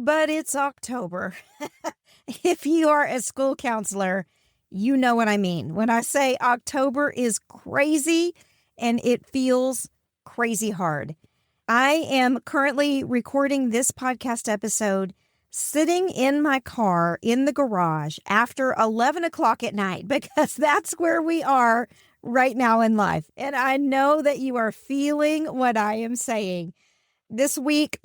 but it's October. If you are a school counselor, you know what I mean when I say October is crazy and it feels crazy hard. I am currently recording this podcast episode sitting in my car in the garage after 11 o'clock at night because that's where we are right now in life. And I know that you are feeling what I am saying. This week,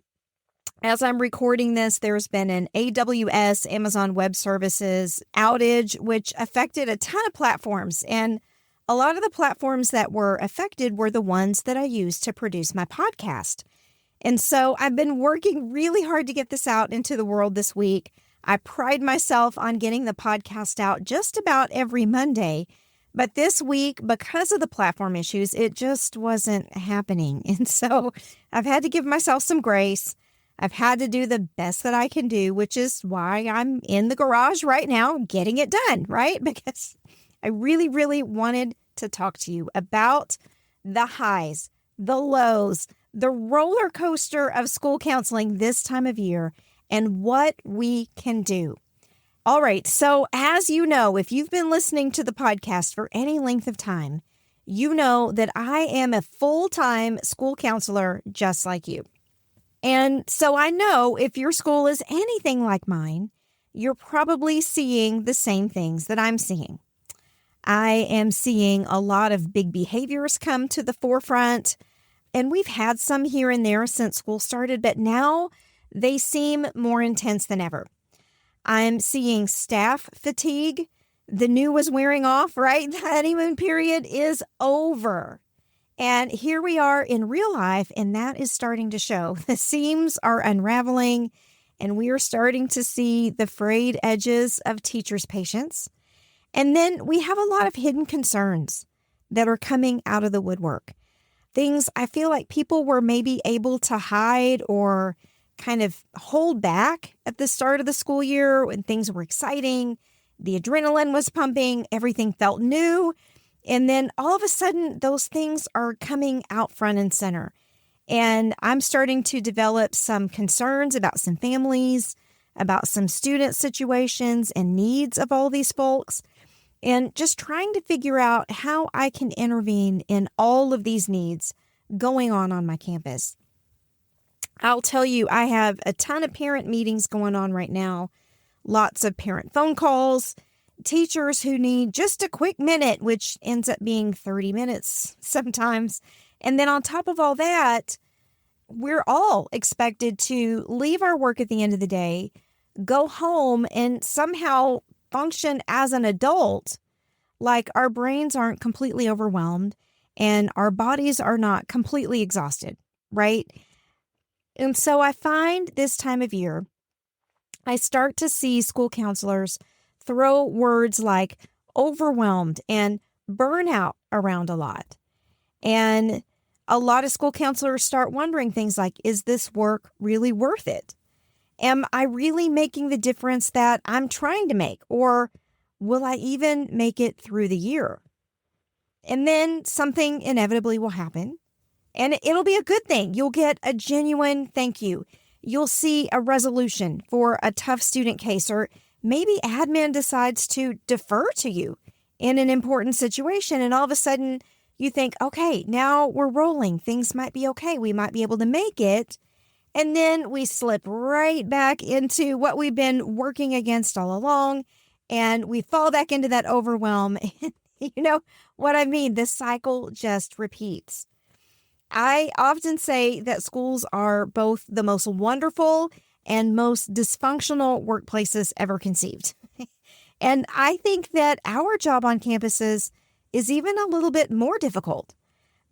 as I'm recording this, there's been an AWS, Amazon Web Services outage, which affected a ton of platforms. And a lot of the platforms that were affected were the ones that I use to produce my podcast. And so I've been working really hard to get this out into the world this week. I pride myself on getting the podcast out just about every Monday. But this week, because of the platform issues, it just wasn't happening. And so I've had to give myself some grace. I've had to do the best that I can do, which is why I'm in the garage right now getting it done, right? Because I really, really wanted to talk to you about the highs, the lows, the roller coaster of school counseling this time of year and what we can do. All right. So as you know, if you've been listening to the podcast for any length of time, you know that I am a full-time school counselor just like you. And so I know if your school is anything like mine, you're probably seeing the same things that I'm seeing. I am seeing a lot of big behaviors come to the forefront, and we've had some here and there since school started, but now they seem more intense than ever. I'm seeing staff fatigue. The new was wearing off, right? The honeymoon period is over. And here we are in real life, and that is starting to show. The seams are unraveling, and we are starting to see the frayed edges of teachers' patience. And then we have a lot of hidden concerns that are coming out of the woodwork. Things I feel like people were maybe able to hide or kind of hold back at the start of the school year when things were exciting. The adrenaline was pumping, everything felt new. And then all of a sudden, those things are coming out front and center. And I'm starting to develop some concerns about some families, about some student situations and needs of all these folks, and just trying to figure out how I can intervene in all of these needs going on my campus. I'll tell you, I have a ton of parent meetings going on right now, lots of parent phone calls, teachers who need just a quick minute, which ends up being 30 minutes sometimes. And then on top of all that, we're all expected to leave our work at the end of the day, go home and somehow function as an adult, like our brains aren't completely overwhelmed and our bodies are not completely exhausted, right? And so I find this time of year, I start to see school counselors throw words like overwhelmed and burnout around a lot. And a lot of school counselors start wondering things like, is this work really worth it? Am I really making the difference that I'm trying to make? Or will I even make it through the year? And then something inevitably will happen. And it'll be a good thing. You'll get a genuine thank you. You'll see a resolution for a tough student case, or maybe admin decides to defer to you in an important situation. And all of a sudden you think, okay, now we're rolling. Things might be okay. We might be able to make it. And then we slip right back into what we've been working against all along. And we fall back into that overwhelm. You know what I mean? The cycle just repeats. I often say that schools are both the most wonderful and most dysfunctional workplaces ever conceived. And I think that our job on campuses is even a little bit more difficult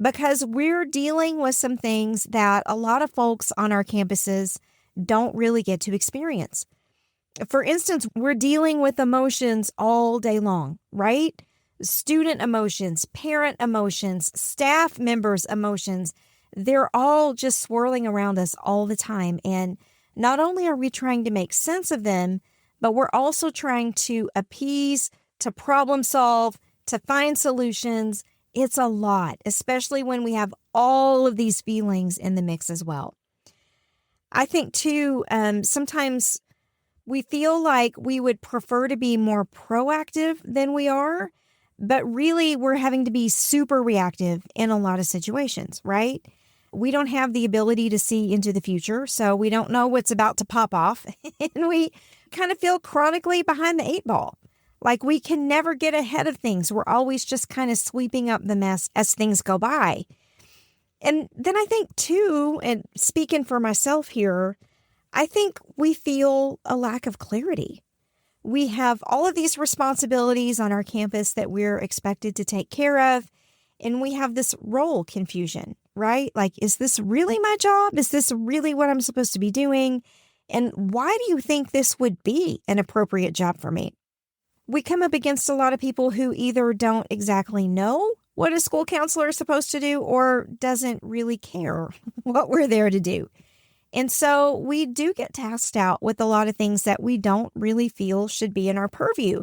because we're dealing with some things that a lot of folks on our campuses don't really get to experience. For instance, we're dealing with emotions all day long, right? Student emotions, parent emotions, staff members' emotions, they're all just swirling around us all the time. And not only are we trying to make sense of them, but we're also trying to appease, to problem solve, to find solutions. It's a lot, especially when we have all of these feelings in the mix as well. I think too, sometimes we feel like we would prefer to be more proactive than we are, but really we're having to be super reactive in a lot of situations, right? We don't have the ability to see into the future, so we don't know what's about to pop off, and we kind of feel chronically behind the eight ball. Like we can never get ahead of things. We're always just kind of sweeping up the mess as things go by. And then I think too, and speaking for myself here, I think we feel a lack of clarity. We have all of these responsibilities on our campus that we're expected to take care of, and we have this role confusion, right? Like, is this really my job? Is this really what I'm supposed to be doing? And why do you think this would be an appropriate job for me? We come up against a lot of people who either don't exactly know what a school counselor is supposed to do or doesn't really care what we're there to do. And so we do get tasked out with a lot of things that we don't really feel should be in our purview.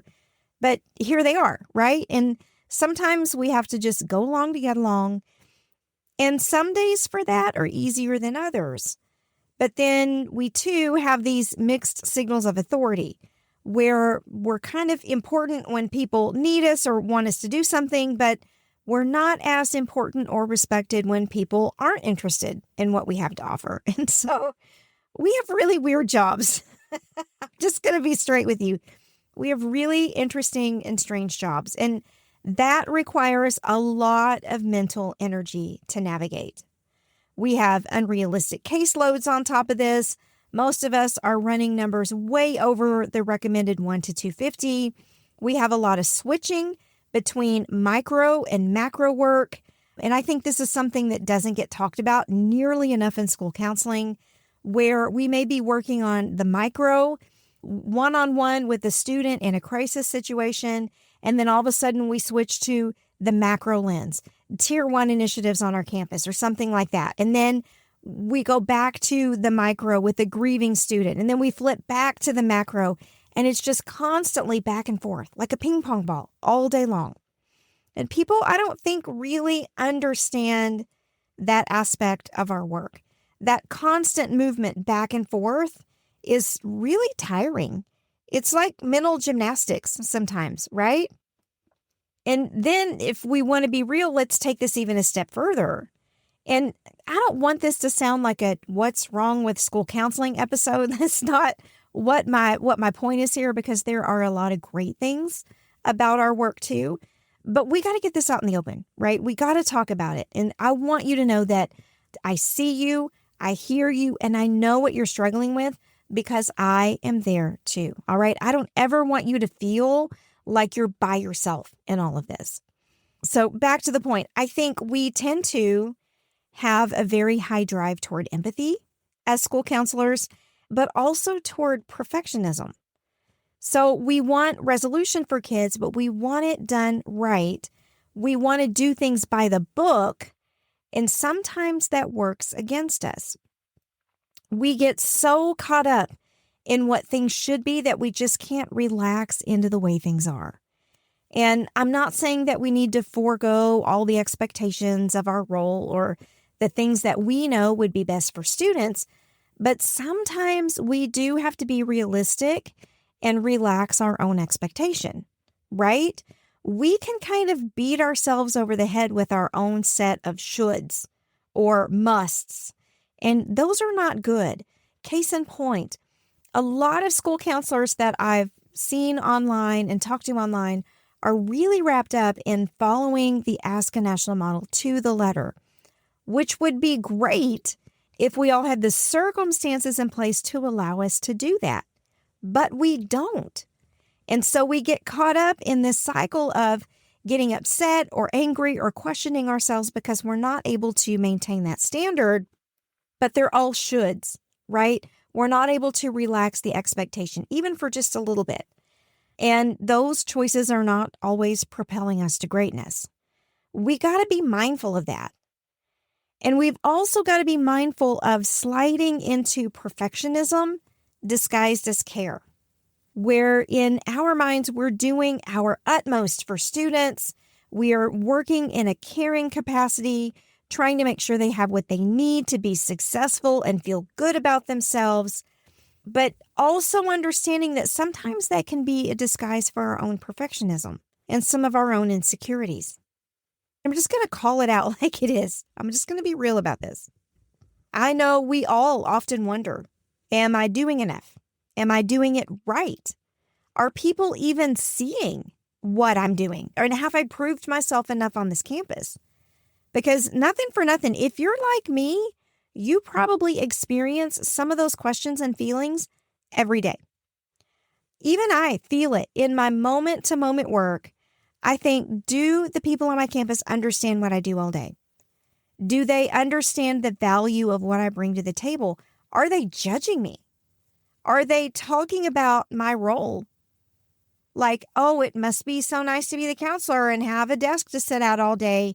But here they are, right? And sometimes we have to just go along to get along. And some days for that are easier than others. But then we too have these mixed signals of authority where we're kind of important when people need us or want us to do something, but we're not as important or respected when people aren't interested in what we have to offer. And so we have really weird jobs. I'm just going to be straight with you. We have really interesting and strange jobs, and that requires a lot of mental energy to navigate. We have unrealistic caseloads on top of this. Most of us are running numbers way over the recommended 1 to 250. We have a lot of switching between micro and macro work. And I think this is something that doesn't get talked about nearly enough in school counseling, where we may be working on the micro one-on-one with the student in a crisis situation. And then all of a sudden we switch to the macro lens, tier 1 initiatives on our campus or something like that. And then we go back to the micro with the grieving student. And then we flip back to the macro. And it's just constantly back and forth like a ping pong ball all day long. And people, I don't think, really understand that aspect of our work. That constant movement back and forth is really tiring. It's like mental gymnastics sometimes, right? And then if we want to be real, let's take this even a step further. And I don't want this to sound like a what's wrong with school counseling episode. That's not what my point is here, because there are a lot of great things about our work too. But we got to get this out in the open, right? We got to talk about it. And I want you to know that I see you, I hear you, and I know what you're struggling with because I am there too. All right. I don't ever want you to feel like you're by yourself in all of this. So back to the point, I think we tend to have a very high drive toward empathy as school counselors, but also toward perfectionism. So we want resolution for kids, but we want it done right. We want to do things by the book, and sometimes that works against us. We get so caught up in what things should be that we just can't relax into the way things are. And I'm not saying that we need to forego all the expectations of our role or the things that we know would be best for students, but sometimes we do have to be realistic and relax our own expectation, right? We can kind of beat ourselves over the head with our own set of shoulds or musts, and those are not good. Case in point, a lot of school counselors that I've seen online and talked to online are really wrapped up in following the ASCA national model to the letter, which would be great if we all had the circumstances in place to allow us to do that. But we don't. And so we get caught up in this cycle of getting upset or angry or questioning ourselves because we're not able to maintain that standard. But they're all shoulds, right? We're not able to relax the expectation, even for just a little bit. And those choices are not always propelling us to greatness. We got to be mindful of that. And we've also got to be mindful of sliding into perfectionism disguised as care, where in our minds, we're doing our utmost for students. We are working in a caring capacity. trying to make sure they have what they need to be successful and feel good about themselves, but also understanding that sometimes that can be a disguise for our own perfectionism and some of our own insecurities. I'm just going to call it out like it is. I'm just going to be real about this. I know we all often wonder, am I doing enough? Am I doing it right? Are people even seeing what I'm doing? Or have I proved myself enough on this campus? Because nothing for nothing, if you're like me, you probably experience some of those questions and feelings every day. Even I feel it in my moment-to-moment work. I think, do the people on my campus understand what I do all day? Do they understand the value of what I bring to the table? Are they judging me? Are they talking about my role? Like, oh, it must be so nice to be the counselor and have a desk to sit at all day.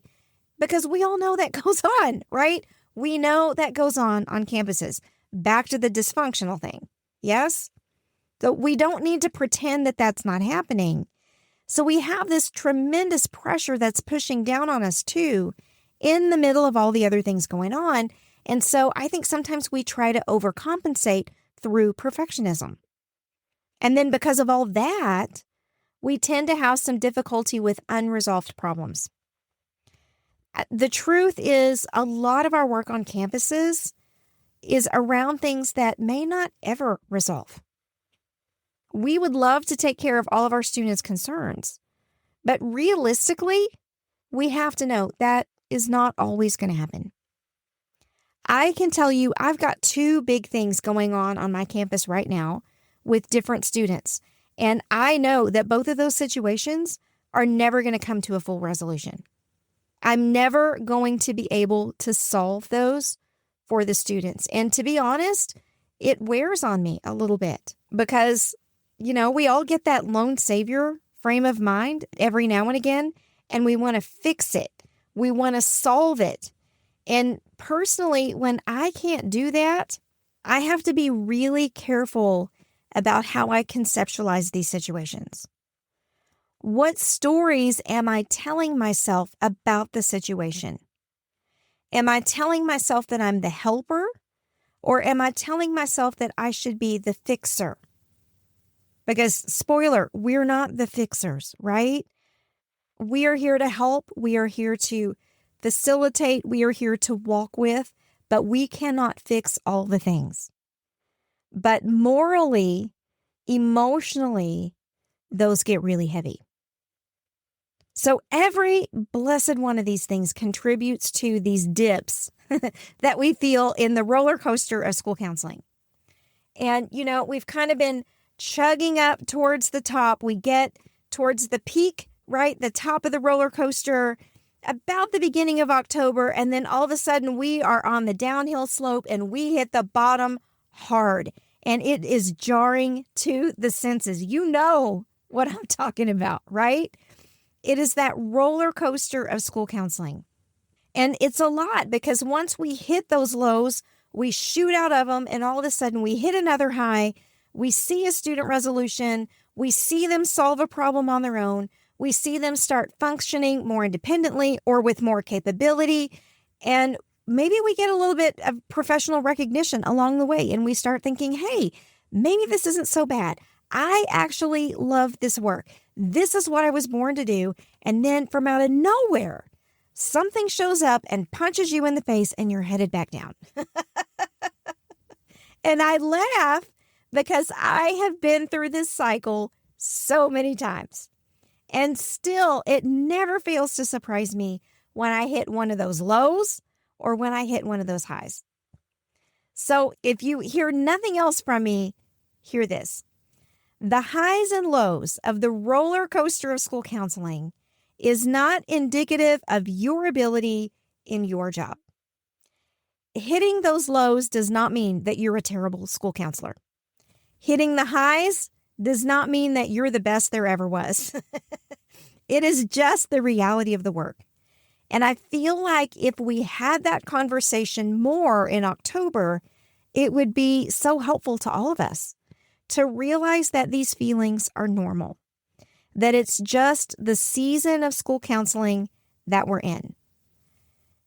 Because we all know that goes on, right? We know that goes on campuses. Back to the dysfunctional thing. Yes? So we don't need to pretend that that's not happening. So we have this tremendous pressure that's pushing down on us too, in the middle of all the other things going on. And so I think sometimes we try to overcompensate through perfectionism. And then because of all that, we tend to have some difficulty with unresolved problems. The truth is, a lot of our work on campuses is around things that may not ever resolve. We would love to take care of all of our students' concerns, but realistically, we have to know that is not always going to happen. I can tell you I've got 2 big things going on my campus right now with different students, and I know that both of those situations are never going to come to a full resolution. I'm never going to be able to solve those for the students. And to be honest, it wears on me a little bit because, we all get that lone savior frame of mind every now and again, and we want to fix it. We want to solve it. And personally, when I can't do that, I have to be really careful about how I conceptualize these situations. What stories am I telling myself about the situation? Am I telling myself that I'm the helper, or am I telling myself that I should be the fixer? Because, spoiler, we're not the fixers, right? We are here to help. We are here to facilitate. We are here to walk with, but we cannot fix all the things. But morally, emotionally, those get really heavy. So every blessed one of these things contributes to these dips that we feel in the roller coaster of school counseling. And, we've kind of been chugging up towards the top. We get towards the peak, right? The top of the roller coaster about the beginning of October. And then all of a sudden we are on the downhill slope and we hit the bottom hard. And it is jarring to the senses. You know what I'm talking about, right? It is that roller coaster of school counseling. And it's a lot because once we hit those lows, we shoot out of them and all of a sudden we hit another high. We see a student resolution. We see them solve a problem on their own. We see them start functioning more independently or with more capability. And maybe we get a little bit of professional recognition along the way. And we start thinking, hey, maybe this isn't so bad. I actually love this work. This is what I was born to do. And then from out of nowhere, something shows up and punches you in the face and you're headed back down. And I laugh because I have been through this cycle so many times. And still, it never fails to surprise me when I hit one of those lows or when I hit one of those highs. So if you hear nothing else from me, hear this. The highs and lows of the roller coaster of school counseling is not indicative of your ability in your job. Hitting those lows does not mean that you're a terrible school counselor. Hitting the highs does not mean that you're the best there ever was. It is just the reality of the work. And I feel like if we had that conversation more in October, it would be so helpful to all of us to realize that these feelings are normal, that it's just the season of school counseling that we're in.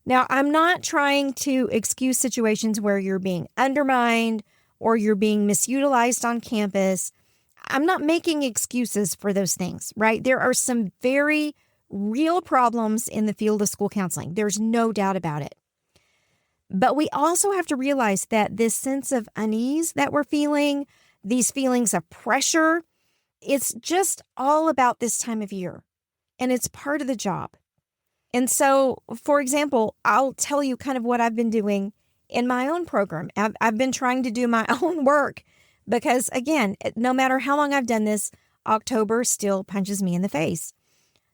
Now, I'm not trying to excuse situations where you're being undermined or you're being misutilized on campus. I'm not making excuses for those things, right? There are some very real problems in the field of school counseling. There's no doubt about it. But we also have to realize that this sense of unease that we're feeling, these feelings of pressure, it's just all about this time of year, and it's part of the job. And so, for example, I'll tell you kind of what I've been doing in my own program. I've been trying to do my own work because, again, no matter how long I've done this, October still punches me in the face.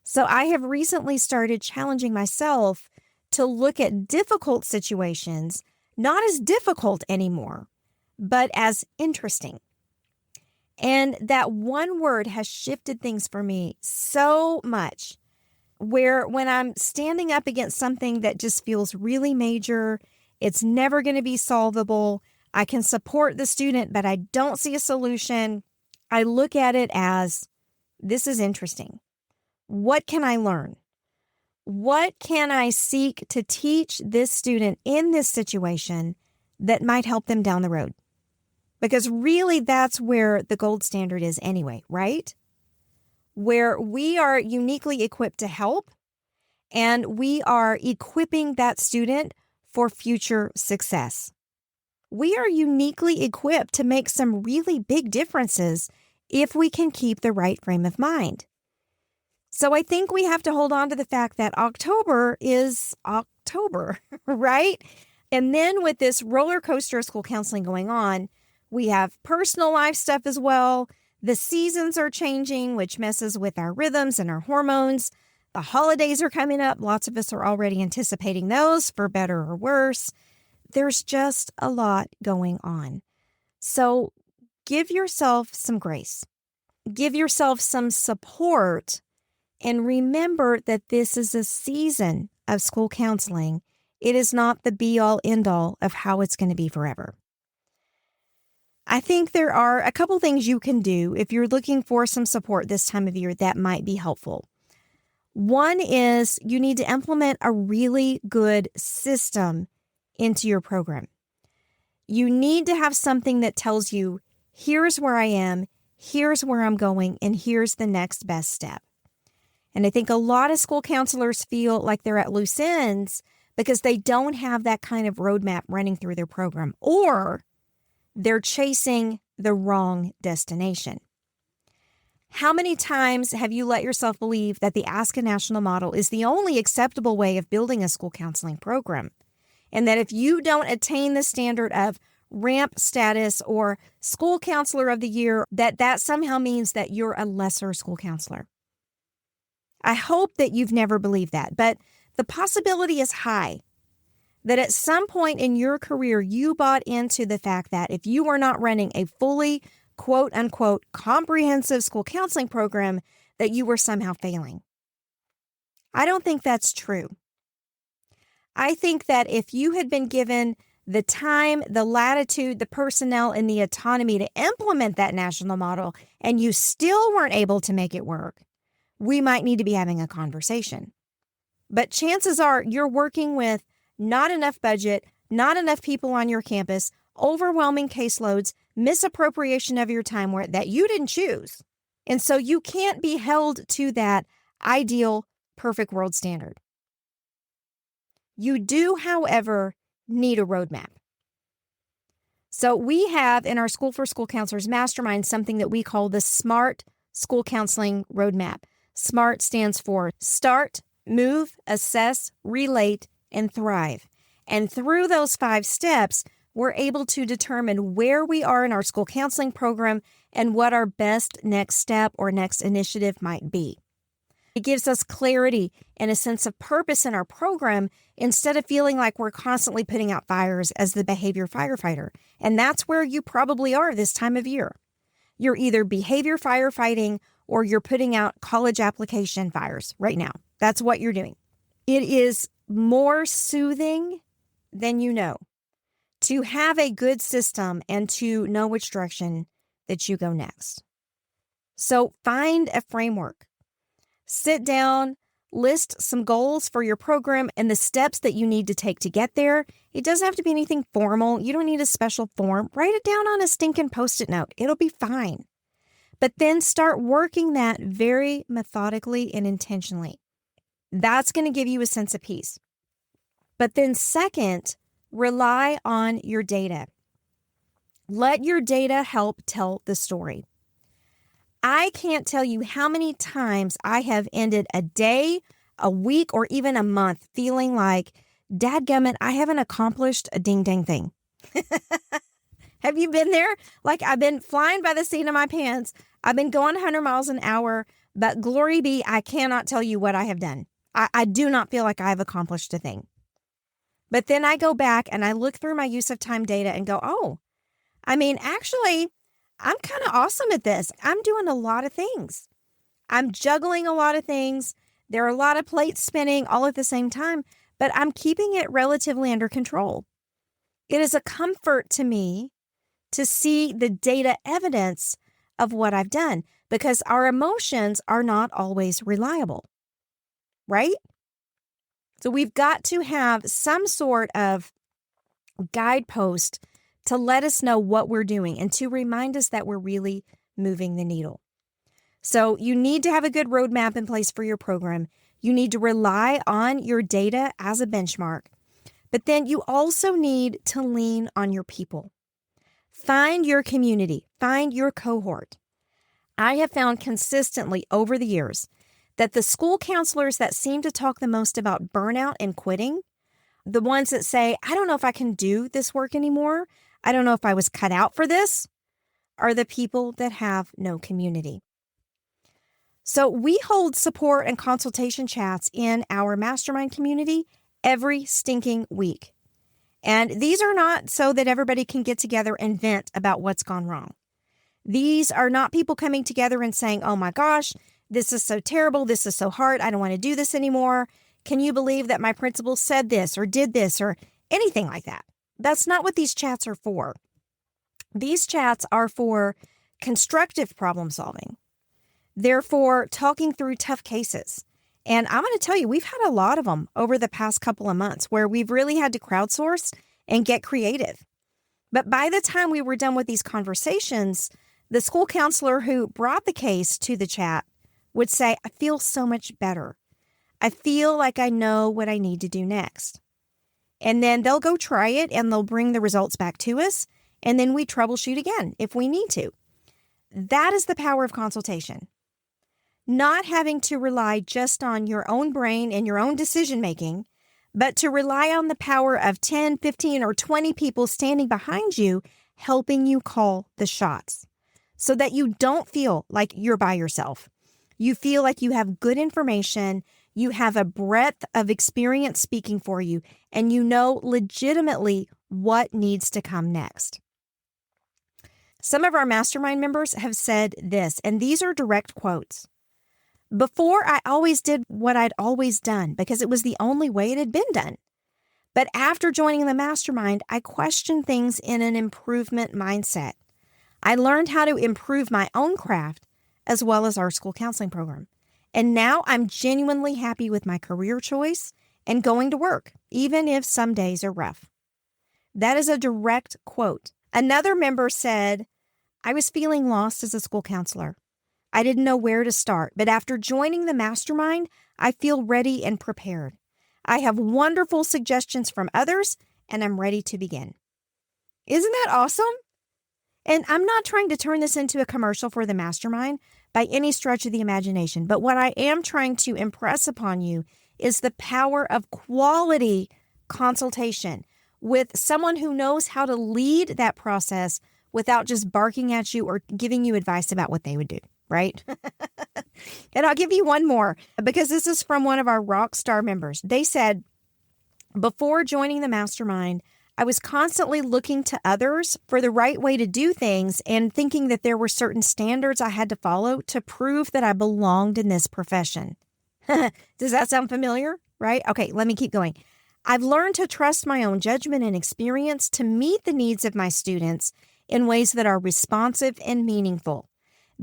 So I have recently started challenging myself to look at difficult situations, not as difficult anymore, but as interesting. And that one word has shifted things for me so much, where when I'm standing up against something that just feels really major, it's never going to be solvable, I can support the student, but I don't see a solution, I look at it as, this is interesting. What can I learn? What can I seek to teach this student in this situation that might help them down the road? Because really, that's where the gold standard is anyway, right? Where we are uniquely equipped to help, and we are equipping that student for future success. We are uniquely equipped to make some really big differences if we can keep the right frame of mind. So I think we have to hold on to the fact that October is October, right? And then with this roller coaster of school counseling going on, we have personal life stuff as well. The seasons are changing, which messes with our rhythms and our hormones. The holidays are coming up. Lots of us are already anticipating those, for better or worse. There's just a lot going on. So give yourself some grace. Give yourself some support. And remember that this is a season of school counseling. It is not the be-all, end-all of how it's going to be forever. I think there are a couple things you can do if you're looking for some support this time of year that might be helpful. One is you need to implement a really good system into your program. You need to have something that tells you, here's where I am, here's where I'm going, and here's the next best step. And I think a lot of school counselors feel like they're at loose ends because they don't have that kind of roadmap running through their program, or they're chasing the wrong destination. How many times have you let yourself believe that the ASCA national model is the only acceptable way of building a school counseling program? And that if you don't attain the standard of ramp status or school counselor of the year, that somehow means that you're a lesser school counselor? I hope that you've never believed that, but the possibility is high that at some point in your career, you bought into the fact that if you were not running a fully, quote unquote, comprehensive school counseling program, that you were somehow failing. I don't think that's true. I think that if you had been given the time, the latitude, the personnel, and the autonomy to implement that national model, and you still weren't able to make it work, we might need to be having a conversation. But chances are you're working with not enough budget, not enough people on your campus, overwhelming caseloads, misappropriation of your time that you didn't choose. And so you can't be held to that ideal, perfect world standard. You do, however, need a roadmap. So we have in our School for School Counselors Mastermind something that we call the SMART School Counseling Roadmap. SMART stands for Start, Move, Assess, Relate, and Thrive. And through those 5 steps, we're able to determine where we are in our school counseling program and what our best next step or next initiative might be. It gives us clarity and a sense of purpose in our program instead of feeling like we're constantly putting out fires as the behavior firefighter. And that's where you probably are this time of year. You're either behavior firefighting or you're putting out college application fires right now. That's what you're doing. It is more soothing than you know to have a good system and to know which direction that you go next. So find a framework. Sit down, List some goals for your program and the steps that you need to take to get there. It doesn't have to be anything formal. You don't need a special form. Write it down on a stinking Post-it note. It'll be fine. But then start working that very methodically and intentionally. That's going to give you a sense of peace. But then second, rely on your data. Let your data help tell the story. I can't tell you how many times I have ended a day, a week, or even a month feeling like, dadgummit, I haven't accomplished a ding-dang thing. Have you been there? Like, I've been flying by the seat of my pants. I've been going 100 miles an hour, but glory be, I cannot tell you what I have done. I do not feel like I've accomplished a thing. But then I go back and I look through my use of time data and go, oh, I mean, actually, I'm kind of awesome at this. I'm doing a lot of things. I'm juggling a lot of things. There are a lot of plates spinning all at the same time, but I'm keeping it relatively under control. It is a comfort to me to see the data evidence of what I've done because our emotions are not always reliable, right? So we've got to have some sort of guidepost to let us know what we're doing and to remind us that we're really moving the needle. So you need to have a good roadmap in place for your program. You need to rely on your data as a benchmark, but then you also need to lean on your people. Find your community, find your cohort. I have found consistently over the years that the school counselors that seem to talk the most about burnout and quitting, the ones that say, I don't know if I can do this work anymore, I don't know if I was cut out for this, are the people that have no community. So we hold support and consultation chats in our mastermind community every stinking week. And these are not so that everybody can get together and vent about what's gone wrong. These are not people coming together and saying, oh my gosh, this is so terrible, this is so hard, I don't want to do this anymore. Can you believe that my principal said this or did this or anything like that? That's not what these chats are for. These chats are for constructive problem solving. They're for talking through tough cases. And I'm going to tell you, we've had a lot of them over the past couple of months where we've really had to crowdsource and get creative. But by the time we were done with these conversations, the school counselor who brought the case to the chat would say, I feel so much better. I feel like I know what I need to do next. And then they'll go try it and they'll bring the results back to us. And then we troubleshoot again if we need to. That is the power of consultation. Not having to rely just on your own brain and your own decision making, but to rely on the power of 10, 15, or 20 people standing behind you, helping you call the shots so that you don't feel like you're by yourself. You feel like you have good information, you have a breadth of experience speaking for you, and you know legitimately what needs to come next. Some of our mastermind members have said this, and these are direct quotes. Before, I always did what I'd always done because it was the only way it had been done. But after joining the mastermind, I questioned things in an improvement mindset. I learned how to improve my own craft as well as our school counseling program. And now I'm genuinely happy with my career choice and going to work, even if some days are rough. That is a direct quote. Another member said, I was feeling lost as a school counselor. I didn't know where to start, but after joining the mastermind, I feel ready and prepared. I have wonderful suggestions from others, and I'm ready to begin. Isn't that awesome? And I'm not trying to turn this into a commercial for the mastermind by any stretch of the imagination, but what I am trying to impress upon you is the power of quality consultation with someone who knows how to lead that process without just barking at you or giving you advice about what they would do, right? And I'll give you one more because this is from one of our rock star members. They said, before joining the mastermind, I was constantly looking to others for the right way to do things and thinking that there were certain standards I had to follow to prove that I belonged in this profession. Does that sound familiar? Right? Okay, let me keep going. I've learned to trust my own judgment and experience to meet the needs of my students in ways that are responsive and meaningful.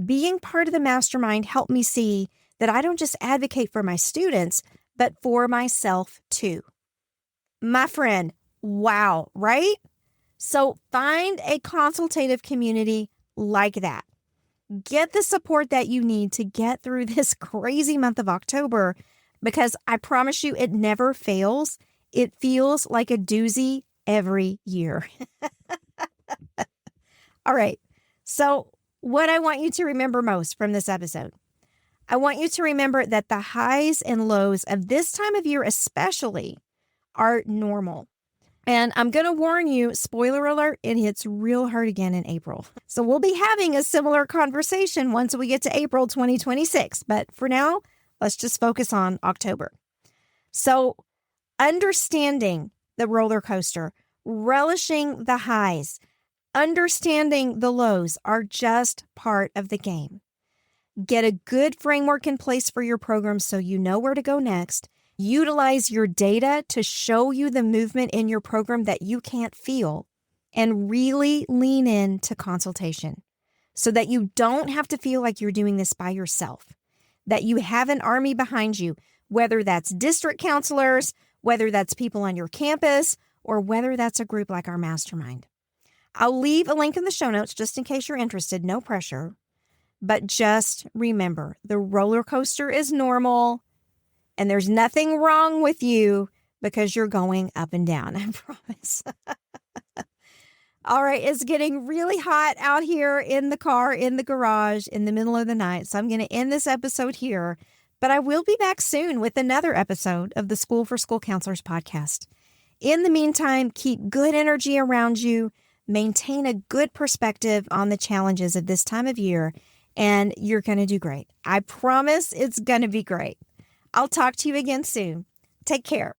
Being part of the mastermind helped me see that I don't just advocate for my students, but for myself too. My friend, wow, right? So find a consultative community like that. Get the support that you need to get through this crazy month of October, because I promise you it never fails. It feels like a doozy every year. All right. So what I want you to remember most from this episode, I want you to remember that the highs and lows of this time of year especially are normal. And I'm going to warn you, spoiler alert, it hits real hard again in April. So we'll be having a similar conversation once we get to April 2026. But for now, let's just focus on October. So understanding the roller coaster, relishing the highs, understanding the lows are just part of the game. Get a good framework in place for your program so you know where to go next. Utilize your data to show you the movement in your program that you can't feel, and really lean into consultation so that you don't have to feel like you're doing this by yourself, that you have an army behind you, whether that's district counselors, whether that's people on your campus, or whether that's a group like our mastermind. I'll leave a link in the show notes just in case you're interested, no pressure. But just remember, the roller coaster is normal. And there's nothing wrong with you because you're going up and down, I promise. All right, it's getting really hot out here in the car, in the garage, in the middle of the night. So I'm going to end this episode here. But I will be back soon with another episode of the School for School Counselors podcast. In the meantime, keep good energy around you. Maintain a good perspective on the challenges of this time of year. And you're going to do great. I promise it's going to be great. I'll talk to you again soon. Take care.